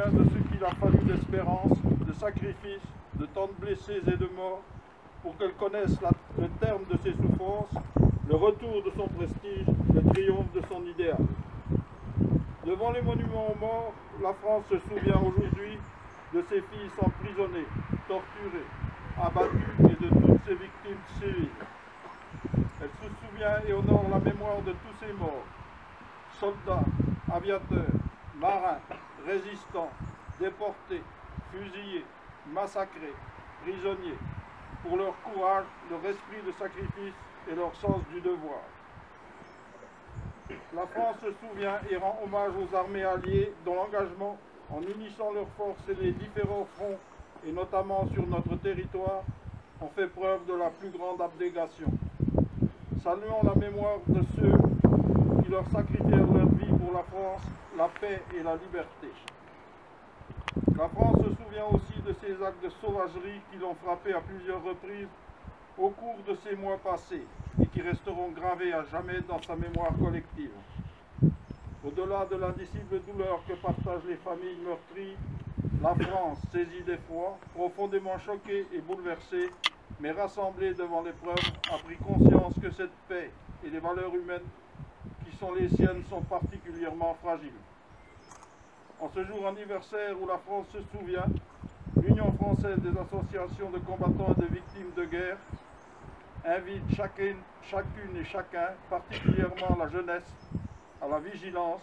souvient de ce qu'il a fallu d'espérance, de sacrifices, de tant de blessés et de morts, pour qu'elle connaisse le terme de ses souffrances, le retour de son prestige, le triomphe de son idéal. Devant les monuments aux morts, la France se souvient aujourd'hui de ses fils emprisonnés, torturés, abattus et de toutes ses victimes civiles. Elle se souvient et honore la mémoire de tous ces morts, soldats, aviateurs, marins, résistants, déportés, fusillés, massacrés, prisonniers, pour leur courage, leur esprit de sacrifice et leur sens du devoir. La France se souvient et rend hommage aux armées alliées dont l'engagement, en unissant leurs forces et les différents fronts, et notamment sur notre territoire, ont fait preuve de la plus grande abnégation. Saluons la mémoire de ceux qui leur sacrifièrent leur vie pour la France, la paix et la liberté. La France se souvient aussi de ces actes de sauvagerie qui l'ont frappé à plusieurs reprises au cours de ces mois passés et qui resteront gravés à jamais dans sa mémoire collective. Au-delà de l'indicible douleur que partagent les familles meurtries, la France, saisie d'effroi, profondément choquée et bouleversée, mais rassemblée devant l'épreuve, a pris conscience que cette paix et les valeurs humaines qui sont les siennes sont particulièrement fragiles. En ce jour anniversaire où la France se souvient, l'Union française des associations de combattants et de victimes de guerre invite chacune et chacun, particulièrement la jeunesse, à la vigilance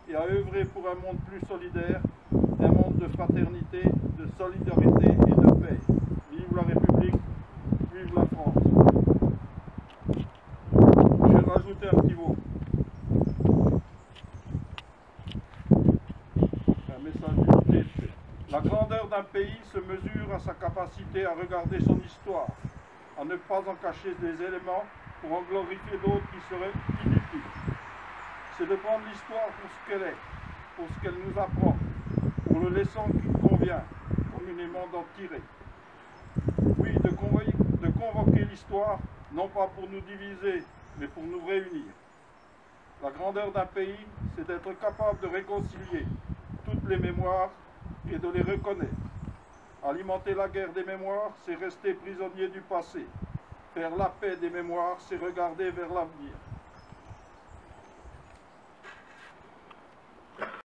et à œuvrer pour un monde plus solidaire, un monde de fraternité, de solidarité et de paix. Vive la République, vive la France. Je vais rajouter un petit mot. Un message d'unité. La grandeur d'un pays se mesure à sa capacité à regarder son histoire, à ne pas en cacher des éléments pour en glorifier d'autres qui seraient inutiles. C'est de prendre l'histoire pour ce qu'elle est, pour ce qu'elle nous apprend, pour le leçon qui convient, communément d'en tirer. Oui, de convoquer l'histoire, non pas pour nous diviser, mais pour nous réunir. La grandeur d'un pays, c'est d'être capable de réconcilier toutes les mémoires et de les reconnaître. Alimenter la guerre des mémoires, c'est rester prisonnier du passé. Faire la paix des mémoires, c'est regarder vers l'avenir.